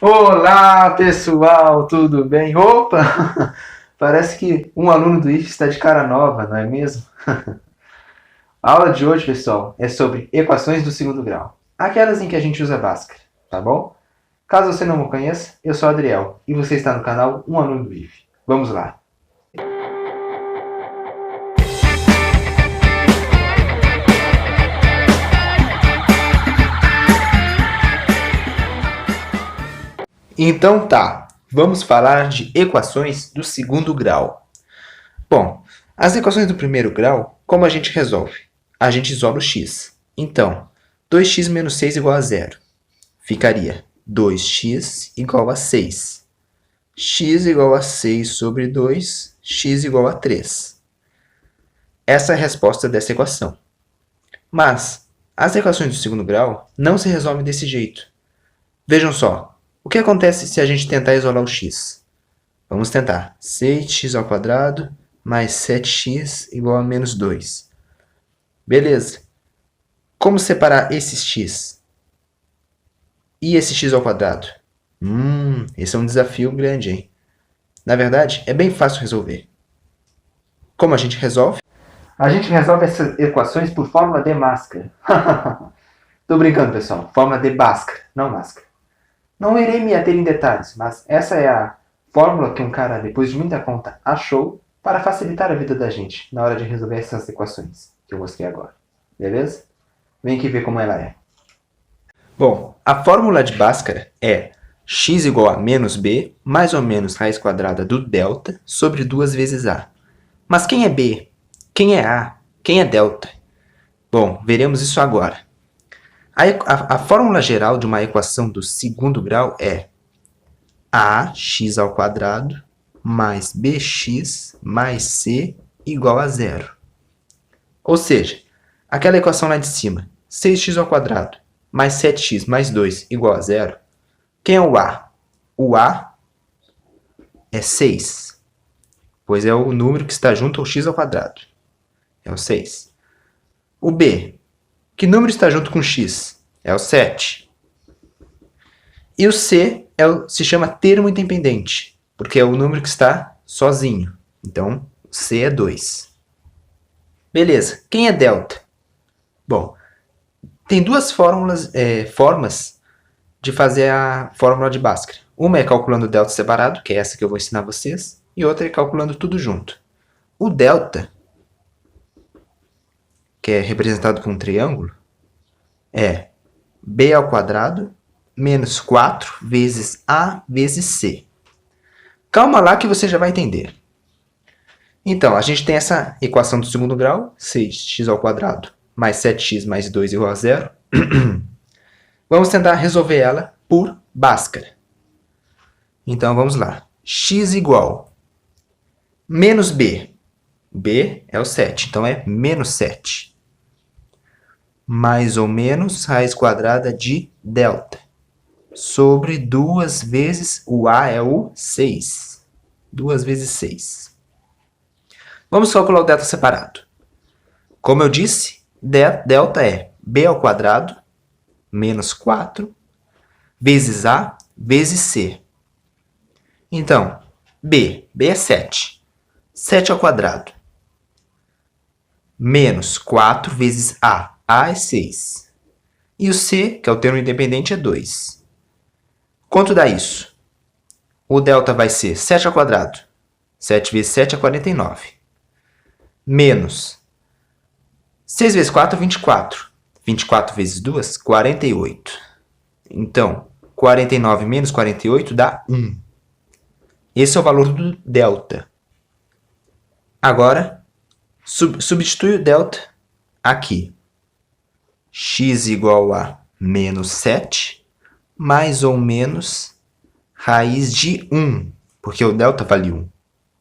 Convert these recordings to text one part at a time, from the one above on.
Olá, pessoal, tudo bem? Opa! Parece que um aluno do IF está de cara nova, não é mesmo? A aula de hoje, pessoal, é sobre equações do segundo grau, aquelas em que a gente usa Bhaskara, tá bom? Caso você não me conheça, eu sou Adriel e você está no canal Um Aluno do IF. Vamos lá! Então tá, vamos falar de equações do segundo grau. Bom, as equações do primeiro grau, como a gente resolve? A gente isola o x. Então, 2x menos 6 igual a 0. Ficaria 2x igual a 6. X igual a 6 sobre 2, x igual a 3. Essa é a resposta dessa equação. Mas as equações do segundo grau não se resolvem desse jeito. Vejam só, o que acontece se a gente tentar isolar o x? Vamos tentar. 6x ao quadrado mais 7x igual a menos 2. Beleza. Como separar esses x? E esse x ao quadrado? Esse é um desafio grande, hein? Na verdade, é bem fácil resolver. Como a gente resolve? A gente resolve essas equações por fórmula de Bhaskara. Tô brincando, pessoal. Fórmula de Bhaskara, não Bhaskara. Não irei me ater em detalhes, mas essa é a fórmula que um cara, depois de muita conta, achou para facilitar a vida da gente na hora de resolver essas equações que eu mostrei agora. Beleza? Vem aqui ver como ela é. Bom, a fórmula de Bhaskara é x igual a menos b mais ou menos raiz quadrada do delta sobre 2 vezes a. Mas quem é b? Quem é a? Quem é delta? Bom, veremos isso agora. A fórmula geral de uma equação do segundo grau é ax ao quadrado mais bx mais c igual a 0. Ou seja, aquela equação lá de cima, 6x ao quadrado mais 7x mais 2 igual a 0. Quem é o a? O a é 6, pois é o número que está junto ao x ao quadrado. É o 6. O b, que número está junto com x? É o 7. E o c se chama termo independente, porque é o número que está sozinho. Então, c é 2. Beleza. Quem é delta? Bom, tem duas formas de fazer a fórmula de Bhaskara. Uma é calculando o delta separado, que é essa que eu vou ensinar vocês, e outra é calculando tudo junto. O delta, que é representado com um triângulo, é b ao quadrado menos 4 vezes a vezes c. Calma lá que você já vai entender. Então, a gente tem essa equação do segundo grau, 6x ao quadrado mais 7x mais 2 igual a 0. Vamos tentar resolver ela por Bhaskara. Então, vamos lá. X igual menos b. B é o 7, então é menos 7. Mais ou menos raiz quadrada de delta. Sobre 2 vezes, o a é o 6. 2 vezes 6. Vamos calcular o delta separado. Como eu disse, delta é b ao quadrado menos 4 vezes a vezes c. Então, b é 7. 7 ao quadrado menos 4 vezes a é 6. E o c, que é o termo independente, é 2. Quanto dá isso? O delta vai ser 7 ao quadrado. 7 vezes 7 é 49. Menos 6 vezes 4 é 24. 24 vezes 2, 48. Então, 49 menos 48 dá 1. Esse é o valor do delta. Agora, substitui o delta aqui. X igual a menos 7, mais ou menos raiz de 1, porque o delta vale 1,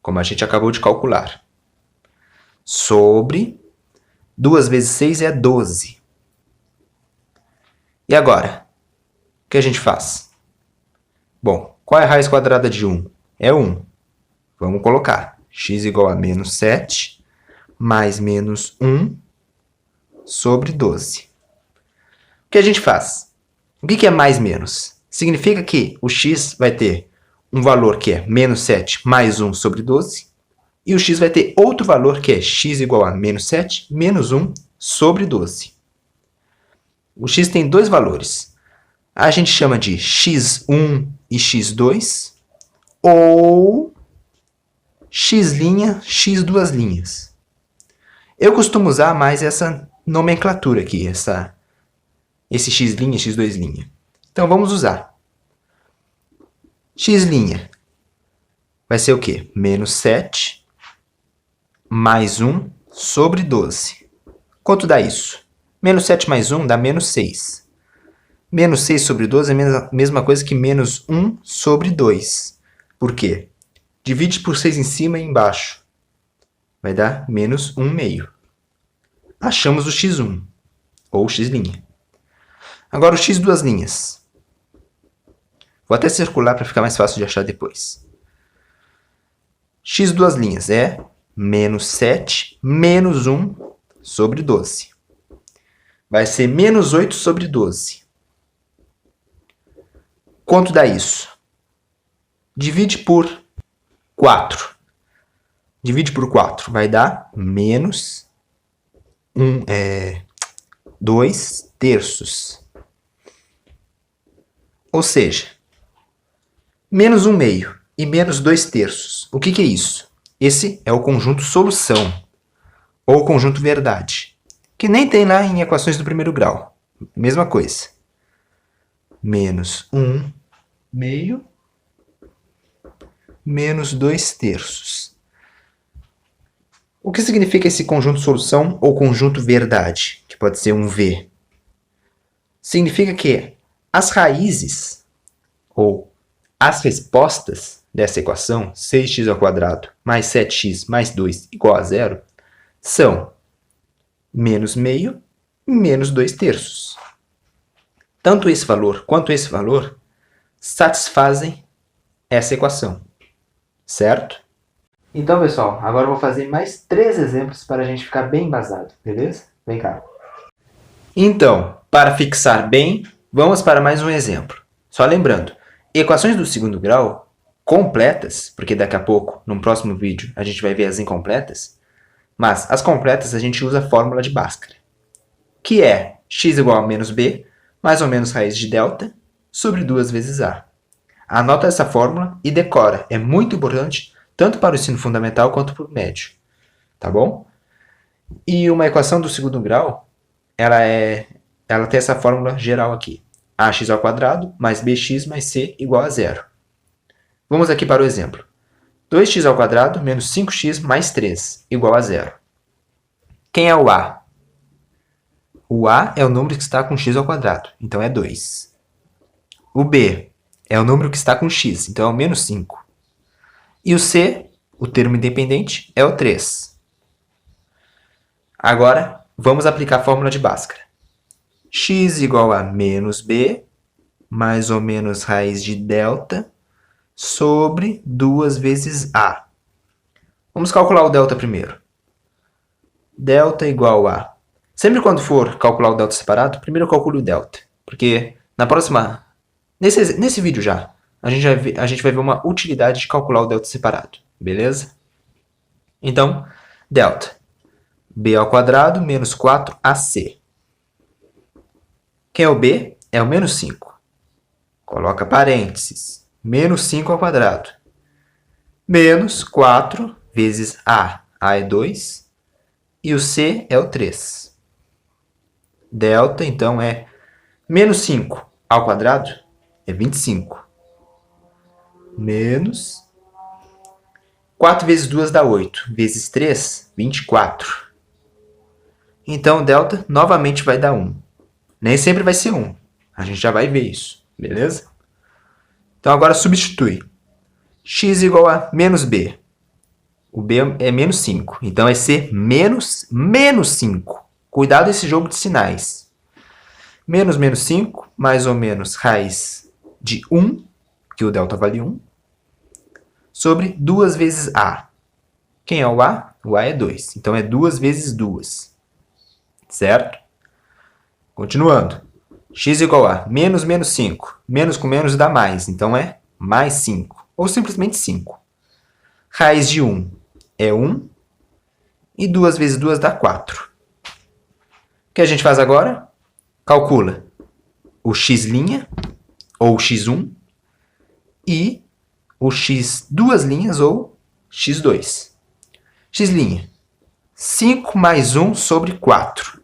como a gente acabou de calcular. Sobre 2 vezes 6 é 12. E agora? O que a gente faz? Bom, qual é a raiz quadrada de 1? É 1. Vamos colocar x igual a menos 7 mais menos 1 sobre 12. O que a gente faz? O que é mais menos? Significa que o x vai ter um valor que é menos 7 mais 1 sobre 12, e o x vai ter outro valor que é x igual a menos 7 menos 1 sobre 12. O x tem dois valores. A gente chama de x1 e x2, ou x', x duas linhas. Eu costumo usar mais essa nomenclatura aqui, esse x', x2'. Então, vamos usar. X' vai ser o quê? Menos 7 mais 1 sobre 12. Quanto dá isso? Menos 7 mais 1 dá menos 6. Menos 6 sobre 12 é a mesma coisa que menos 1 sobre 2. Por quê? Divide por 6 em cima e embaixo. Vai dar menos 1 meio. Achamos o x1, ou x'. Agora o x duas linhas. Vou até circular para ficar mais fácil de achar depois. X duas linhas é menos 7 menos 1 sobre 12. Vai ser menos 8 sobre 12. Quanto dá isso? Divide por 4. Divide por 4 vai dar menos 2 terços. Ou seja, menos 1 meio e menos 2 terços. O que é isso? Esse é o conjunto solução, ou conjunto verdade, que nem tem lá em equações do primeiro grau. Mesma coisa. Menos 1 meio menos 2 terços. O que significa esse conjunto solução ou conjunto verdade, que pode ser um V? Significa que as raízes, ou as respostas dessa equação, 6x² mais 7x mais 2 igual a 0, são menos meio e menos 2 terços. Tanto esse valor quanto esse valor satisfazem essa equação, certo? Então, pessoal, agora eu vou fazer mais 3 exemplos para a gente ficar bem embasado, beleza? Vem cá. Então, para fixar bem, vamos para mais um exemplo. Só lembrando, equações do segundo grau completas, porque daqui a pouco, no próximo vídeo, a gente vai ver as incompletas, mas as completas a gente usa a fórmula de Bhaskara, que é x igual a menos b, mais ou menos raiz de delta, sobre 2 vezes a. Anota essa fórmula e decora. É muito importante, tanto para o ensino fundamental quanto para o médio. Tá bom? E uma equação do segundo grau, ela tem essa fórmula geral aqui. ax² mais bx mais c igual a 0. Vamos aqui para o exemplo. 2x² menos 5x mais 3 igual a 0. Quem é o a? O a é o número que está com x², então é 2. O b é o número que está com x, então é o menos 5. E o c, o termo independente, é o 3. Agora, vamos aplicar a fórmula de Bhaskara. X igual a menos b, mais ou menos raiz de delta, sobre 2 vezes a. Vamos calcular o delta primeiro. Delta igual a... Sempre quando for calcular o delta separado, primeiro eu calculo o delta. Porque na próxima... Nesse vídeo já, a gente vai ver uma utilidade de calcular o delta separado. Beleza? Então, delta. b² menos 4ac. Quem é o b? É o menos 5. Coloca parênteses. Menos 5². Menos 4 vezes a. A é 2. E o c é o 3. Delta, então, é menos 5² é 25. Menos 4 vezes 2 dá 8. Vezes 3, 24. Então, delta novamente vai dar 1. Nem sempre vai ser 1. A gente já vai ver isso, beleza? Então, agora substitui. X igual a menos b. O b é menos 5. Então, vai ser menos 5. Cuidado esse jogo de sinais. Menos 5, mais ou menos raiz de 1, que o delta vale 1, sobre 2 vezes a. Quem é o a? O a é 2. Então, é 2 vezes 2. Certo? Continuando. x igual a menos menos 5. Menos com menos dá mais, então é mais 5. Ou simplesmente 5. Raiz de 1 é 1. E 2 vezes 2 dá 4. O que a gente faz agora? Calcula o x', ou x1, e o x duas linhas, ou x2. X', 5 mais 1 sobre 4.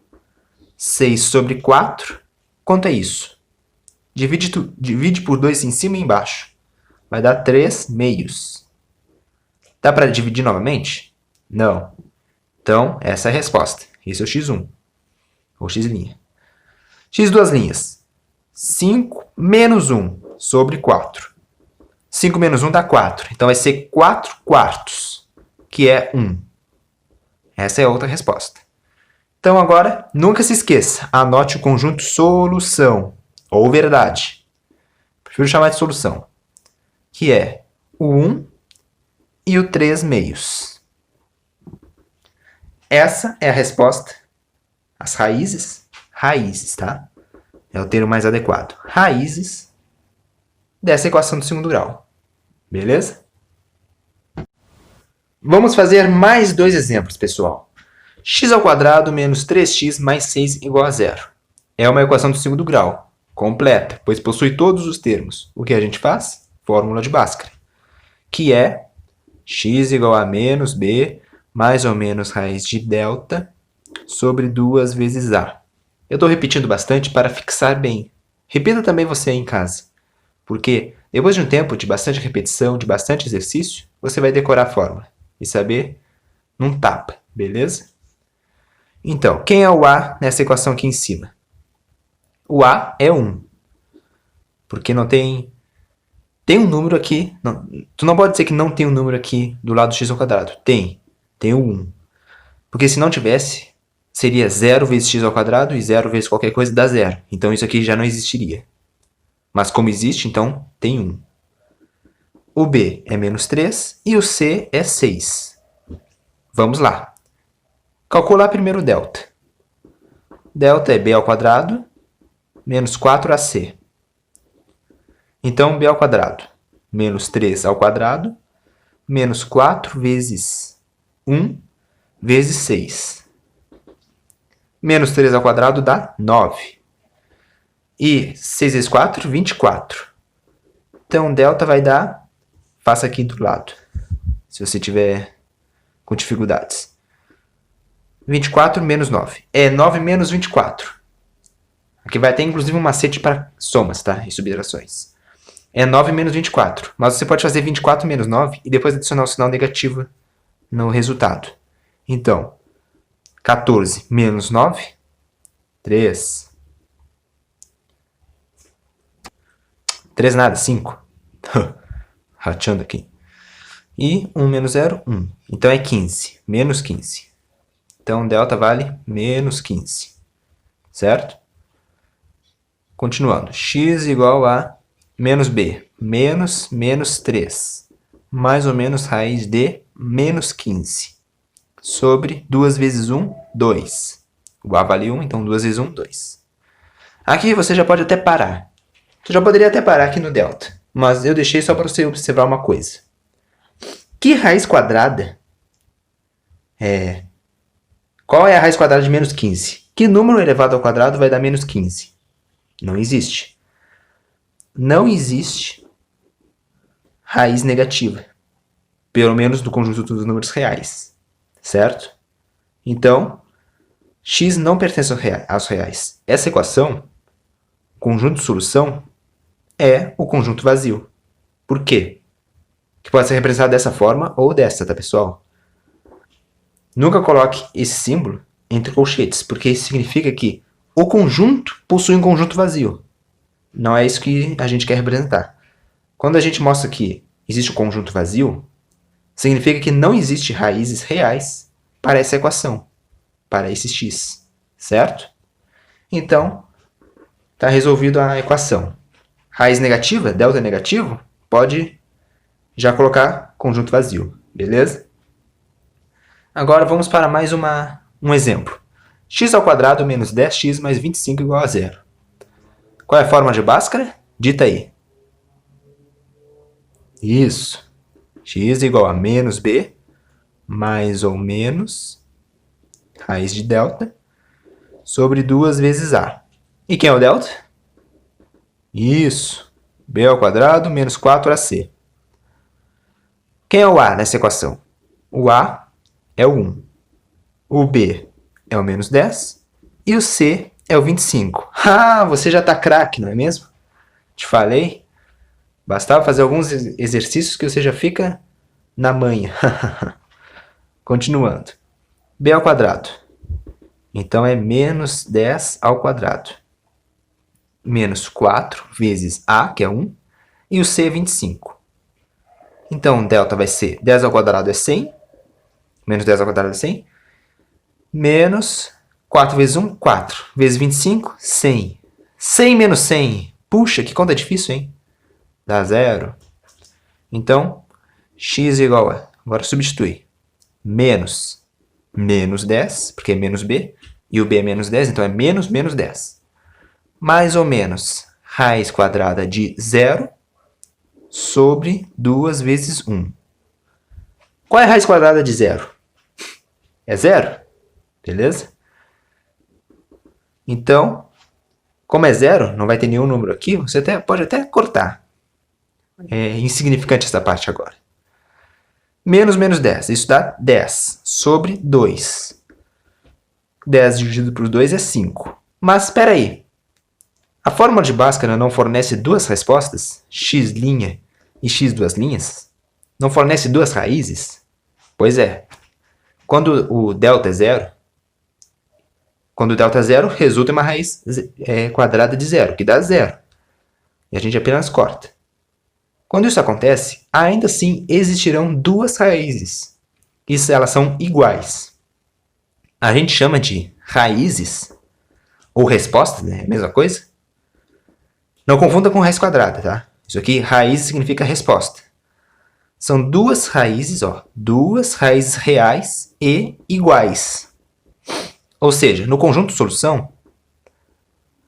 6 sobre 4. Quanto é isso? Divide por 2 em cima e embaixo. Vai dar 3 meios. Dá para dividir novamente? Não. Então, essa é a resposta. Esse é o x1, ou x'. X duas linhas. 5 menos 1 sobre 4. 5 menos 1 dá 4. Então, vai ser 4 quartos, que é 1. Essa é a outra resposta. Então, agora, nunca se esqueça. Anote o conjunto solução, ou verdade. Prefiro chamar de solução, que é o 1 e o 3 meios. Essa é a resposta. As raízes, tá? É o termo mais adequado. Raízes dessa equação do segundo grau. Beleza? Vamos fazer mais 2 exemplos, pessoal. X ao quadrado menos 3x mais 6 igual a 0. É uma equação do segundo grau, completa, pois possui todos os termos. O que a gente faz? Fórmula de Bhaskara, que é x igual a menos b mais ou menos raiz de delta sobre 2 vezes a. Eu estou repetindo bastante para fixar bem. Repita também você em casa, porque depois de um tempo de bastante repetição, de bastante exercício, você vai decorar a fórmula e saber num tapa, beleza? Então, quem é o a nessa equação aqui em cima? O a é 1, porque não tem... Tem um número aqui... Não, tu não pode dizer que não tem um número aqui do lado do x ao quadrado. Tem o 1. Porque se não tivesse, seria 0 vezes x ao quadrado e 0 vezes qualquer coisa dá 0. Então isso aqui já não existiria. Mas como existe, então tem 1. O b é menos 3 e o c é 6. Vamos lá. Calcular primeiro o delta. Delta é b ao quadrado menos 4ac. Então, b ao quadrado menos 3 ao quadrado menos 4 vezes 1 vezes 6. Menos 3 ao quadrado dá 9. E 6 vezes 4, 24. Então, delta vai dar... Faça aqui do lado, se você tiver com dificuldades. 24 menos 9. É 9 menos 24. Aqui vai ter, inclusive, um macete para somas, tá? E subtrações. É 9 menos 24. Mas você pode fazer 24 menos 9 e depois adicionar o sinal negativo no resultado. Então, 14 menos 9, 3. 3 nada, 5. Rachando aqui. E 1 menos 0, 1. Então, é 15, menos 15. Então, delta vale menos 15. Certo? Continuando. X igual a menos b, menos 3, mais ou menos raiz de menos 15. Sobre 2 vezes 1, 2. O a vale 1, então 2 vezes 1, 2. Aqui você já pode até parar. Você já poderia até parar aqui no delta, mas eu deixei só para você observar uma coisa. Que raiz quadrada é... Qual é a raiz quadrada de menos 15? Que número elevado ao quadrado vai dar menos 15? Não existe. Não existe raiz negativa, pelo menos do conjunto dos números reais. Certo? Então, x não pertence aos reais. Essa equação, conjunto de solução, é o conjunto vazio. Por quê? Que pode ser representado dessa forma ou dessa, tá, pessoal? Nunca coloque esse símbolo entre colchetes, porque isso significa que o conjunto possui um conjunto vazio. Não é isso que a gente quer representar. Quando a gente mostra que existe um conjunto vazio, significa que não existe raízes reais para essa equação, para esse x, certo? Então, está resolvida a equação. Raiz negativa, delta negativo, pode já colocar conjunto vazio, beleza? Agora vamos para mais um exemplo. X ao quadrado menos 10x mais 25 igual a 0. Qual é a fórmula de Bhaskara? Dita aí. Isso. X igual a menos B, mais ou menos, raiz de delta, sobre 2 vezes A. E quem é o delta? Isso. B ao quadrado menos 4AC. Quem é o A nessa equação? O A é o 1. O B é o menos 10. E o C é o 25. Ah, você já está craque, não é mesmo? Te falei. Bastava fazer alguns exercícios que você já fica na manha. Continuando. B ao quadrado. Então é menos 10 ao quadrado. Menos 4 vezes A, que é 1. E o C é 25. Então, delta vai ser 10 ao quadrado é 100. Menos 10 ao quadrado é 100. Menos 4 vezes 1, 4. Vezes 25, 100. 100 menos 100. Puxa, que conta difícil, hein? Dá 0. Então, x igual a... Agora substitui. Menos 10, porque é menos b. E o b é menos 10, então é menos 10. Mais ou menos raiz quadrada de 0 sobre 2 vezes 1. Qual é a raiz quadrada de 0? É 0. Beleza? Então, como é 0, não vai ter nenhum número aqui, você pode até cortar. É insignificante essa parte agora. Menos 10. Isso dá 10 sobre 2. 10 dividido por 2 é 5. Mas espera aí. A fórmula de Bhaskara não fornece duas respostas, x' e x duas linhas? Não fornece duas raízes? Pois é. Quando o delta é 0, resulta em uma raiz quadrada de 0, que dá 0. E a gente apenas corta. Quando isso acontece, ainda assim existirão duas raízes. E elas são iguais. A gente chama de raízes, ou respostas, né? É a mesma coisa. Não confunda com raiz quadrada, tá? Isso aqui, raiz significa resposta. São duas raízes, duas raízes reais e iguais. Ou seja, no conjunto solução,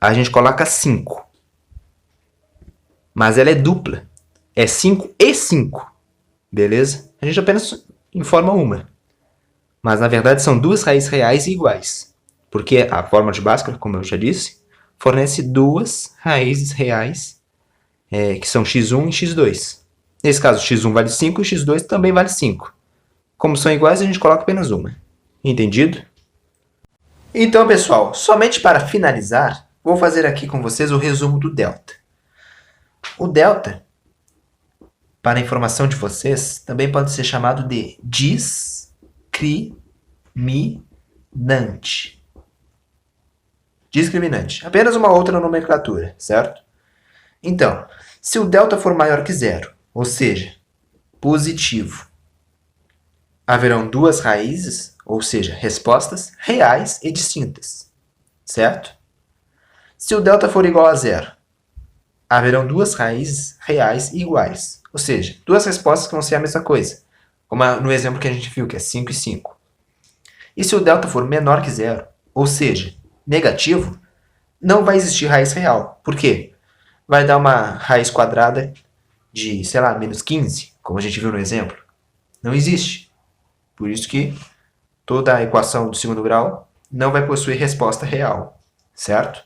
a gente coloca 5. Mas ela é dupla. É 5 e 5. Beleza? A gente apenas informa uma. Mas, na verdade, são duas raízes reais e iguais. Porque a fórmula de Bhaskara, como eu já disse, fornece duas raízes reais, que são x1 e x2. Nesse caso, x1 vale 5 e x2 também vale 5. Como são iguais, a gente coloca apenas uma. Entendido? Então, pessoal, somente para finalizar, vou fazer aqui com vocês o resumo do delta. O delta, para a informação de vocês, também pode ser chamado de discriminante. Discriminante. Apenas uma outra nomenclatura, certo? Então, se o delta for maior que 0, ou seja, positivo, haverão duas raízes, ou seja, respostas reais e distintas, certo? Se o delta for igual a 0, haverão duas raízes reais e iguais, ou seja, duas respostas que vão ser a mesma coisa, como no exemplo que a gente viu, que é 5 e 5. E se o delta for menor que 0, ou seja, negativo, não vai existir raiz real. Por quê? Vai dar uma raiz quadrada de, sei lá, menos 15, como a gente viu no exemplo. Não existe. Por isso que toda a equação do segundo grau não vai possuir resposta real, certo?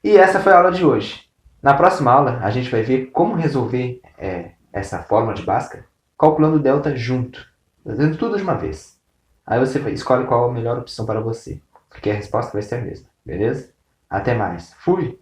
E essa foi a aula de hoje. Na próxima aula, a gente vai ver como resolver essa fórmula de Bhaskara calculando o delta junto, fazendo tudo de uma vez. Aí você escolhe qual a melhor opção para você, porque a resposta vai ser a mesma, beleza? Até mais. Fui!